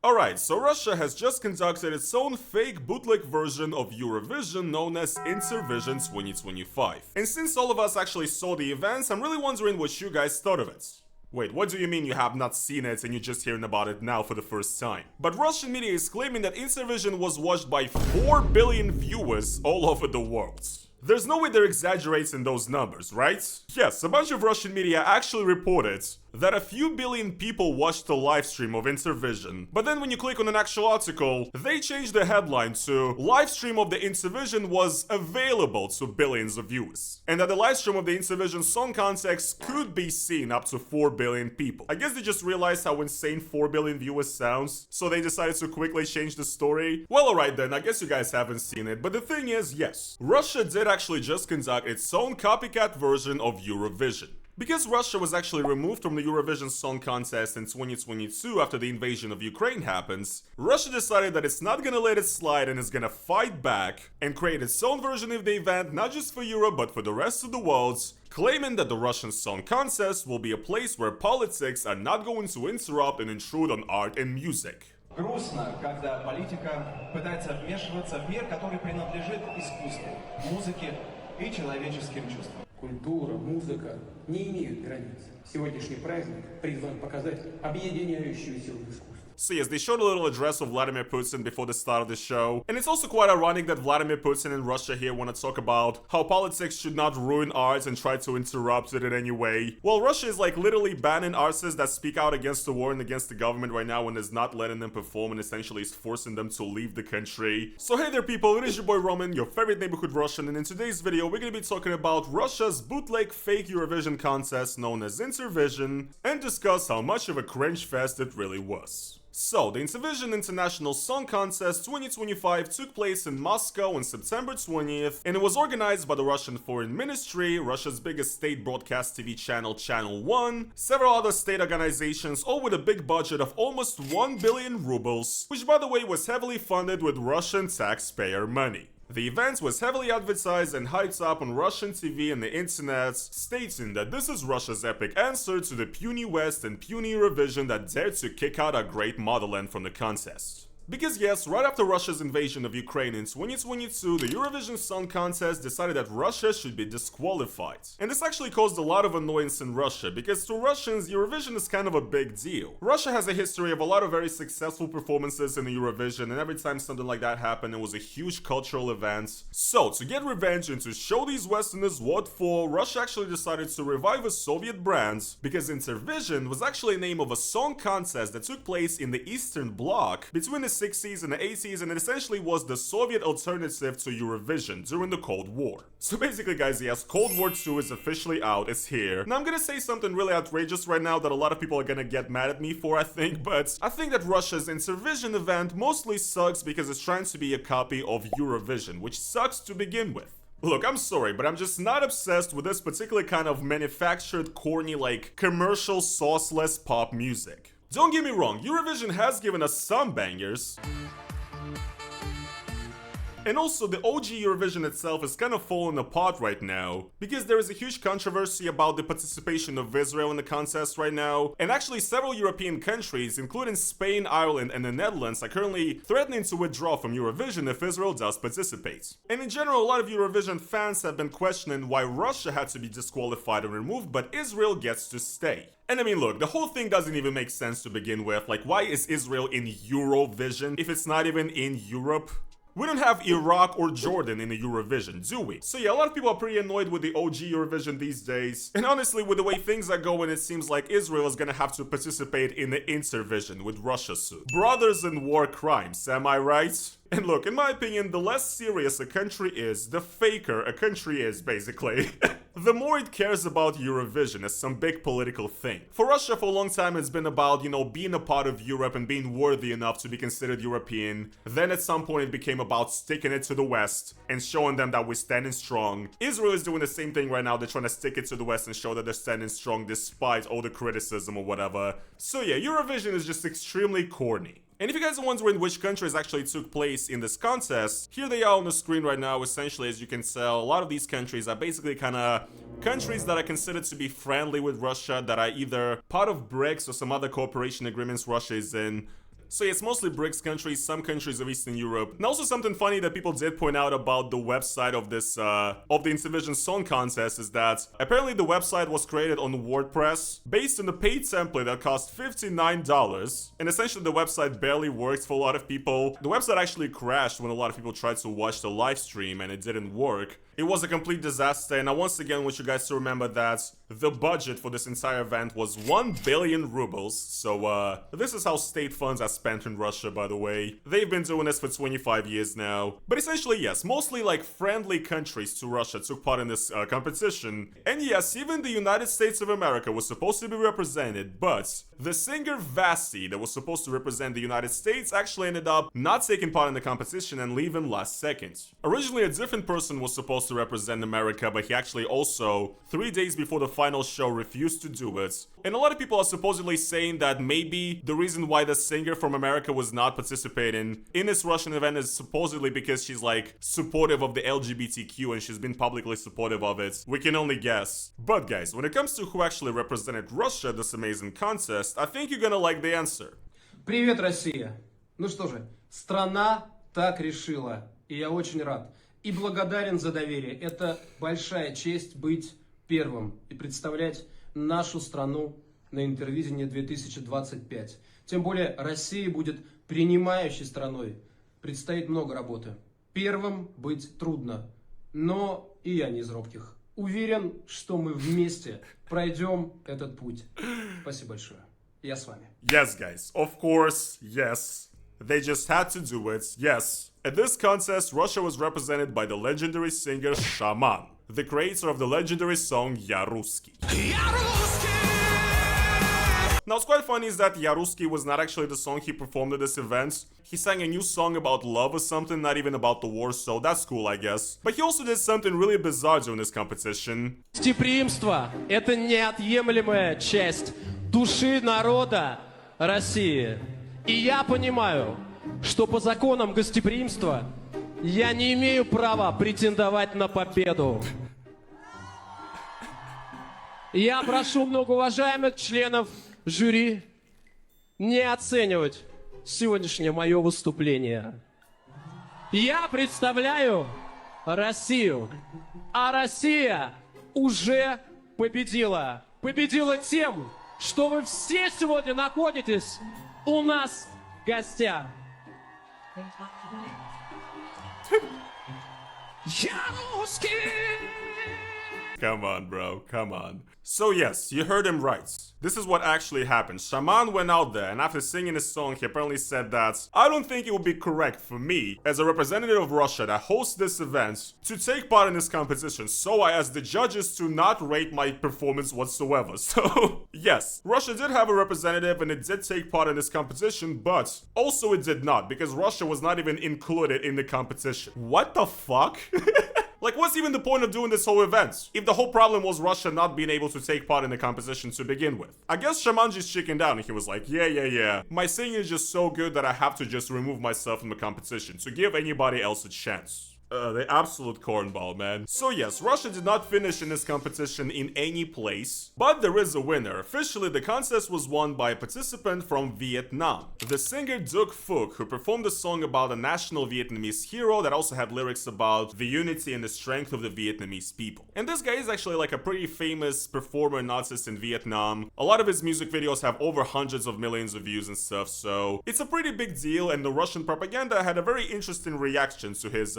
Alright, so Russia has just conducted its own fake bootleg version of Eurovision known as Intervision 2025. And since all of us actually saw the events, I'm really wondering what you guys thought of it. Wait, what do you mean you have not seen it and you're just hearing about it now for the first time? But Russian media is claiming that Intervision was watched by 4 billion viewers all over the world. There's no way they're exaggerating those numbers, right? Yes, a bunch of Russian media actually reported that a few billion people watched the livestream of Intervision, but then when you click on an actual article, they changed the headline to "Livestream of the Intervision was available to billions of viewers," and that the livestream of the Intervision song contest could be seen up to 4 billion people. I guess they just realized how insane 4 billion viewers sounds, so they decided to quickly change the story. Well, alright then, I guess you guys haven't seen it, but the thing is, yes, Russia did actually just conduct its own copycat version of Eurovision. Because Russia was actually removed from the Eurovision Song Contest in 2022 after the invasion of Ukraine happens, Russia decided that it's not gonna let it slide and is gonna fight back and create its own version of the event, not just for Europe but for the rest of the world, claiming that the Russian Song Contest will be a place where politics are not going to interrupt and intrude on art and music. Грустно, когда политика пытается вмешиваться в мир, который принадлежит искусству, музыке и человеческим чувствам. Культура, музыка не имеют границ. Сегодняшний праздник призван показать объединяющую силу искусства. So yes, they showed a little address of Vladimir Putin before the start of the show, and it's also quite ironic that Vladimir Putin and Russia here want to talk about how politics should not ruin art and try to interrupt it in any way. Well, Russia is like literally banning artists that speak out against the war and against the government right now and is not letting them perform and essentially is forcing them to leave the country. So hey there people, it is your boy Roman, your favorite neighborhood Russian, and in today's video we're gonna be talking about Russia's bootleg fake Eurovision contest known as Intervision and discuss how much of a cringe fest it really was. So, the Intervision International Song Contest 2025 took place in Moscow on September 20th, and it was organized by the Russian Foreign Ministry, Russia's biggest state broadcast TV channel, Channel 1, several other state organizations, all with a big budget of almost 1 billion rubles, which by the way was heavily funded with Russian taxpayer money. The event was heavily advertised and hyped up on Russian TV and the internet, stating that this is Russia's epic answer to the puny West and puny Eurovision that dared to kick out our great motherland from the contest. Because yes, right after Russia's invasion of Ukraine in 2022, the Eurovision Song Contest decided that Russia should be disqualified. And this actually caused a lot of annoyance in Russia, because to Russians, Eurovision is kind of a big deal. Russia has a history of a lot of very successful performances in the Eurovision, and every time something like that happened, it was a huge cultural event. So, to get revenge and to show these Westerners what for, Russia actually decided to revive a Soviet brand, because Intervision was actually the name of a song contest that took place in the Eastern Bloc between the 60s and the 80s, and it essentially was the Soviet alternative to Eurovision during the Cold War. So basically guys, yes, Cold War II is officially out, it's here. Now I'm gonna say something really outrageous right now that a lot of people are gonna get mad at me for, I think, but I think that Russia's Intervision event mostly sucks because it's trying to be a copy of Eurovision, which sucks to begin with. Look, I'm sorry, but I'm just not obsessed with this particular kind of manufactured, corny, like, commercial, sauceless pop music. Don't get me wrong, Eurovision has given us some bangers. And also, the OG Eurovision itself is kind of falling apart right now, because there is a huge controversy about the participation of Israel in the contest right now, and actually several European countries, including Spain, Ireland, and the Netherlands, are currently threatening to withdraw from Eurovision if Israel does participate. And in general, a lot of Eurovision fans have been questioning why Russia had to be disqualified and removed, but Israel gets to stay. And I mean, look, the whole thing doesn't even make sense to begin with. Like, why is Israel in Eurovision if it's not even in Europe? We don't have Iraq or Jordan in the Eurovision, do we? So yeah, a lot of people are pretty annoyed with the OG Eurovision these days. And honestly, with the way things are going, it seems like Israel is gonna have to participate in the Intervision with Russia soon. Brothers in war crimes, am I right? And look, in my opinion, the less serious a country is, the faker a country is, basically. The more it cares about Eurovision as some big political thing. For Russia, for a long time, it's been about, you know, being a part of Europe and being worthy enough to be considered European. Then at some point, it became about sticking it to the West and showing them that we're standing strong. Israel is doing the same thing right now. They're trying to stick it to the West and show that they're standing strong despite all the criticism or whatever. So yeah, Eurovision is just extremely corny. And if you guys are wondering which countries actually took place in this contest, here they are on the screen right now. Essentially, as you can tell, a lot of these countries are basically kind of countries that are considered to be friendly with Russia, that are either part of BRICS or some other cooperation agreements Russia is in. So it's mostly BRICS countries, some countries of Eastern Europe. And also something funny that people did point out about the website of this, of the Intervision Song Contest is that apparently the website was created on WordPress based on a paid template that cost $59. And essentially the website barely worked for a lot of people. The website actually crashed when a lot of people tried to watch the live stream and it didn't work. It was a complete disaster, and I once again want you guys to remember that the budget for this entire event was 1 billion rubles. So, this is how state funds are spent in Russia, by the way. They've been doing this for 25 years now. But essentially, yes, mostly like friendly countries to Russia took part in this competition. And yes, even the United States of America was supposed to be represented, but the singer Vasi that was supposed to represent the United States actually ended up not taking part in the competition and leaving last second. Originally, a different person was supposed to represent America, but he actually also, 3 days before the final show, refused to do it. And a lot of people are supposedly saying that maybe the reason why the singer from America was not participating in this Russian event is supposedly because she's like supportive of the LGBTQ and she's been publicly supportive of it. We can only guess. But guys, when it comes to who actually represented Russia at this amazing contest, I think you're gonna like the answer. Привет, Россия! Ну что же, страна так решила, и я очень рад. И благодарен за доверие. Это большая честь быть первым и представлять нашу страну на Интервизионе 2025. Тем более Россия будет принимающей страной. Предстоит много работы. Первым быть трудно, но и я не из робких. Уверен, что мы вместе пройдем этот путь. Спасибо большое. Я с вами. Yes, guys. Of course, yes. They just had to do it, yes. At this contest, Russia was represented by the legendary singer SHAMAN, the creator of the legendary song Ya Ruski. Now, what's quite funny is that Ya Ruski was not actually the song he performed at this event. He sang a new song about love or something, not even about the war, so that's cool, I guess. But he also did something really bizarre during this competition. Гостеприимство – это неотъемлемая часть души народа России. И я понимаю, что по законам гостеприимства я не имею права претендовать на победу. Я прошу многоуважаемых членов жюри не оценивать сегодняшнее мое выступление. Я представляю Россию, а Россия уже победила. Победила тем, что вы все сегодня находитесь у нас в гостях. Я русский! Come on, bro, come on. So yes, you heard him right. This is what actually happened. Shaman went out there and after singing his song, he apparently said that I don't think it would be correct for me, as a representative of Russia that hosts this event, to take part in this competition, so I asked the judges to not rate my performance whatsoever. So, yes, Russia did have a representative and it did take part in this competition, but also it did not, because Russia was not even included in the competition. What the fuck? Like, what's even the point of doing this whole event, if the whole problem was Russia not being able to take part in the competition to begin with? I guess Shaman just chickened out and he was like, yeah. My singing is just so good that I have to just remove myself from the competition to give anybody else a chance. The absolute cornball, man. So yes, Russia did not finish in this competition in any place, but there is a winner. Officially, the contest was won by a participant from Vietnam, the singer Duc Phuc, who performed a song about a national Vietnamese hero that also had lyrics about the unity and the strength of the Vietnamese people. And this guy is actually like a pretty famous performer and artist in Vietnam. A lot of his music videos have over hundreds of millions of views and stuff, so it's a pretty big deal, and the Russian propaganda had a very interesting reaction to his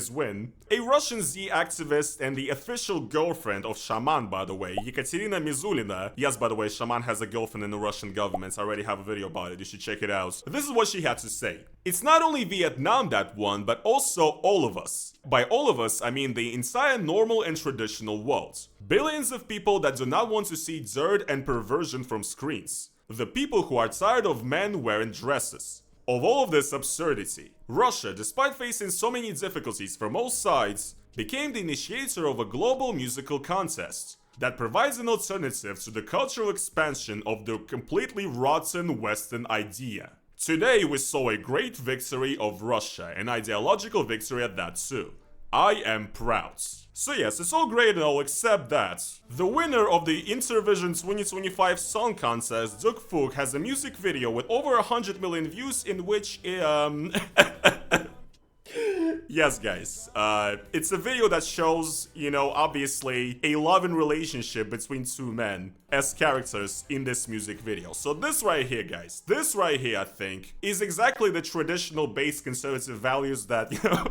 win. A Russian Z activist and the official girlfriend of Shaman, by the way, Ekaterina Mizulina. Yes, by the way, Shaman has a girlfriend in the Russian government. I already have a video about it. You should check it out. This is what she had to say. It's not only Vietnam that won, but also all of us. By all of us, I mean the entire normal and traditional world. Billions of people that do not want to see dirt and perversion from screens. The people who are tired of men wearing dresses. Of all of this absurdity, Russia, despite facing so many difficulties from all sides, became the initiator of a global musical contest that provides an alternative to the cultural expansion of the completely rotten Western idea. Today we saw a great victory of Russia, an ideological victory at that too. I am proud. So yes, it's all great and all except that the winner of the Intervision 2025 Song Contest, Duc Phuc, has a music video with over 100 million views in which yes, guys, it's a video that shows, you know, obviously a loving relationship between two men as characters in this music video. So this right here, guys, this right here, I think, is exactly the traditional base conservative values that, you know,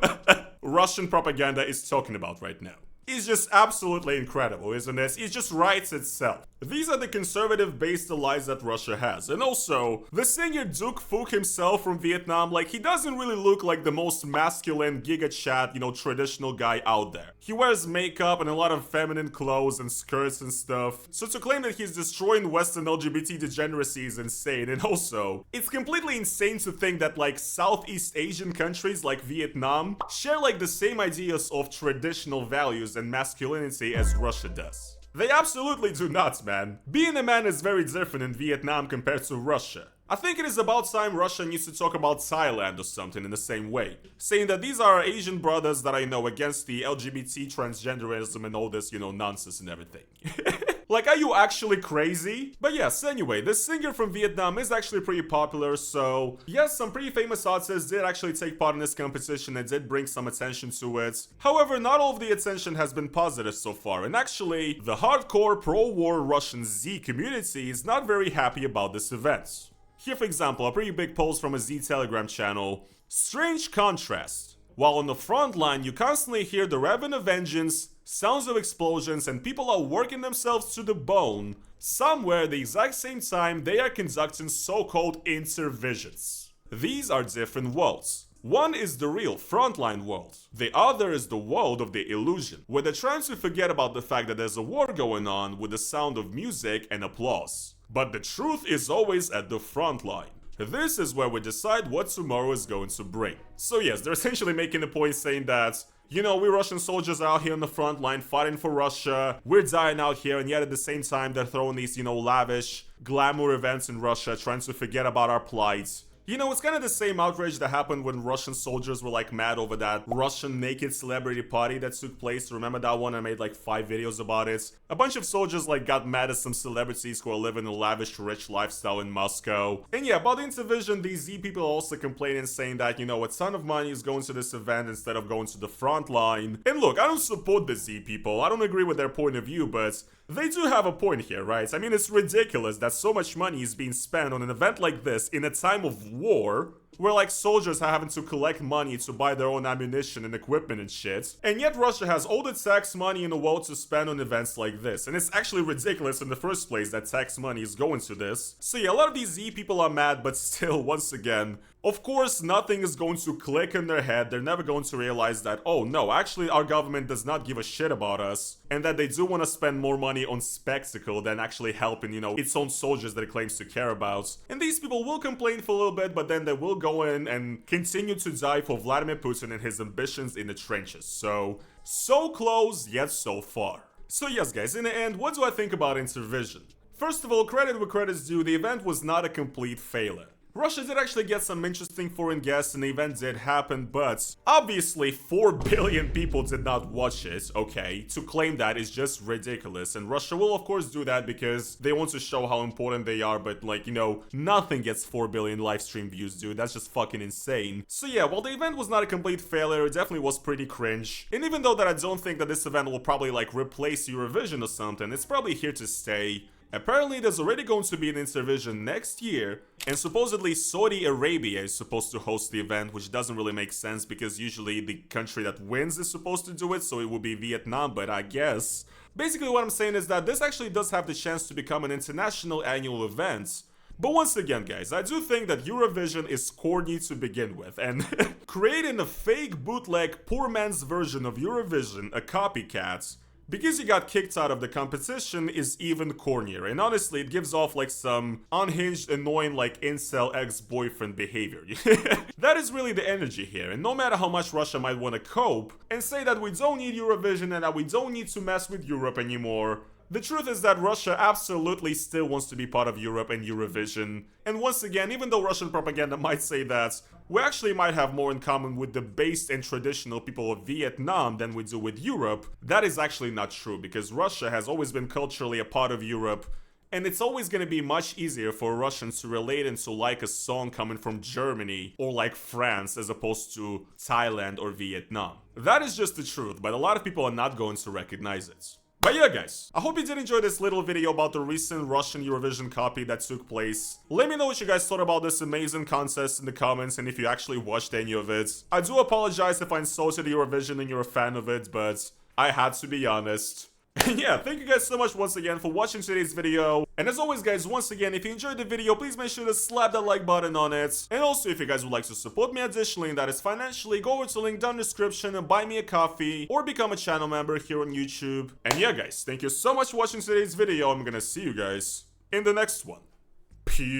Russian propaganda is talking about right now. It's just absolutely incredible, isn't it? It just writes itself. These are the conservative-based allies that Russia has. And also, the singer Duc Phuc himself from Vietnam, like, he doesn't really look like the most masculine, giga-chat, you know, traditional guy out there. He wears makeup and a lot of feminine clothes and skirts and stuff. So to claim that he's destroying Western LGBT degeneracy is insane. And also, it's completely insane to think that, like, Southeast Asian countries like Vietnam share, like, the same ideas of traditional values and masculinity as Russia does. They absolutely do not, man. Being a man is very different in Vietnam compared to Russia. I think it is about time Russia needs to talk about Thailand or something in the same way, saying that these are Asian brothers that I know against the LGBT transgenderism and all this, you know, nonsense and everything. Like, are you actually crazy? But yes, anyway, this singer from Vietnam is actually pretty popular, so yes, some pretty famous artists did actually take part in this competition and did bring some attention to it. However, not all of the attention has been positive so far, and actually, the hardcore pro-war Russian Z community is not very happy about this event. Here, for example, a pretty big post from a Z Telegram channel. Strange contrast. While on the front line, you constantly hear the revenue of vengeance, sounds of explosions, and people are working themselves to the bone, somewhere at the exact same time they are conducting so-called intervisions. These are different worlds. One is the real frontline world. The other is the world of the illusion, where they're trying to forget about the fact that there's a war going on with the sound of music and applause. But the truth is always at the front line. This is where we decide what tomorrow is going to bring. So yes, they're essentially making a point saying that, you know, we Russian soldiers are out here on the front line fighting for Russia, we're dying out here, and yet at the same time they're throwing these, you know, lavish glamour events in Russia, trying to forget about our plight. You know, it's kind of the same outrage that happened when Russian soldiers were like mad over that Russian naked celebrity party that took place. Remember that one? I made like 5 videos about it. A bunch of soldiers like got mad at some celebrities who are living a lavish, rich lifestyle in Moscow. And yeah, about the Intervision, these Z people are also complaining, saying that, you know, a ton of money is going to this event instead of going to the front line. And look, I don't support the Z people. I don't agree with their point of view, but they do have a point here, right? I mean, it's ridiculous that so much money is being spent on an event like this in a time of war, where like soldiers are having to collect money to buy their own ammunition and equipment and shit. And yet Russia has all the tax money in the world to spend on events like this. And it's actually ridiculous in the first place that tax money is going to this. So yeah, a lot of these Z people are mad, but still, once again, of course, nothing is going to click in their head. They're never going to realize that, oh no, actually our government does not give a shit about us, and that they do want to spend more money on spectacle than actually helping, you know, its own soldiers that it claims to care about. And these people will complain for a little bit, but then they will go in and continue to die for Vladimir Putin and his ambitions in the trenches. So close, yet so far. So yes, guys, in the end, what do I think about Intervision? First of all, credit where credit's due, the event was not a complete failure. Russia did actually get some interesting foreign guests and the event did happen, but obviously 4 billion people did not watch it, okay? To claim that is just ridiculous, and Russia will of course do that because they want to show how important they are, but like, you know, nothing gets 4 billion live stream views, dude. That's just fucking insane. So yeah, while the event was not a complete failure, it definitely was pretty cringe. And even though that I don't think that this event will probably like replace Eurovision or something, it's probably here to stay. Apparently there's already going to be an Intervision next year, and supposedly Saudi Arabia is supposed to host the event, which doesn't really make sense because usually the country that wins is supposed to do it, so it would be Vietnam, but I guess. Basically what I'm saying is that this actually does have the chance to become an international annual event. But once again, guys, I do think that Eurovision is corny to begin with, and creating a fake bootleg poor man's version of Eurovision, a copycat, because you got kicked out of the competition is even cornier, and honestly it gives off like some unhinged, annoying like incel ex-boyfriend behavior. That is really the energy here, and no matter how much Russia might want to cope and say that we don't need Eurovision and that we don't need to mess with Europe anymore, the truth is that Russia absolutely still wants to be part of Europe and Eurovision. And once again, even though Russian propaganda might say that we actually might have more in common with the based and traditional people of Vietnam than we do with Europe, that is actually not true, because Russia has always been culturally a part of Europe, and it's always gonna be much easier for Russians to relate and to like a song coming from Germany or like France as opposed to Thailand or Vietnam. That is just the truth, but a lot of people are not going to recognize it. But yeah guys, I hope you did enjoy this little video about the recent Russian Eurovision copy that took place. Let me know what you guys thought about this amazing contest in the comments and if you actually watched any of it. I do apologize if I insulted Eurovision and you're a fan of it, but I had to be honest. And yeah, thank you guys so much once again for watching today's video. And as always guys, once again, if you enjoyed the video, please make sure to slap that like button on it. And also, if you guys would like to support me additionally, and that is financially, go over to the link down in the description and buy me a coffee or become a channel member here on YouTube. And yeah guys, thank you so much for watching today's video. I'm gonna see you guys in the next one. Peace.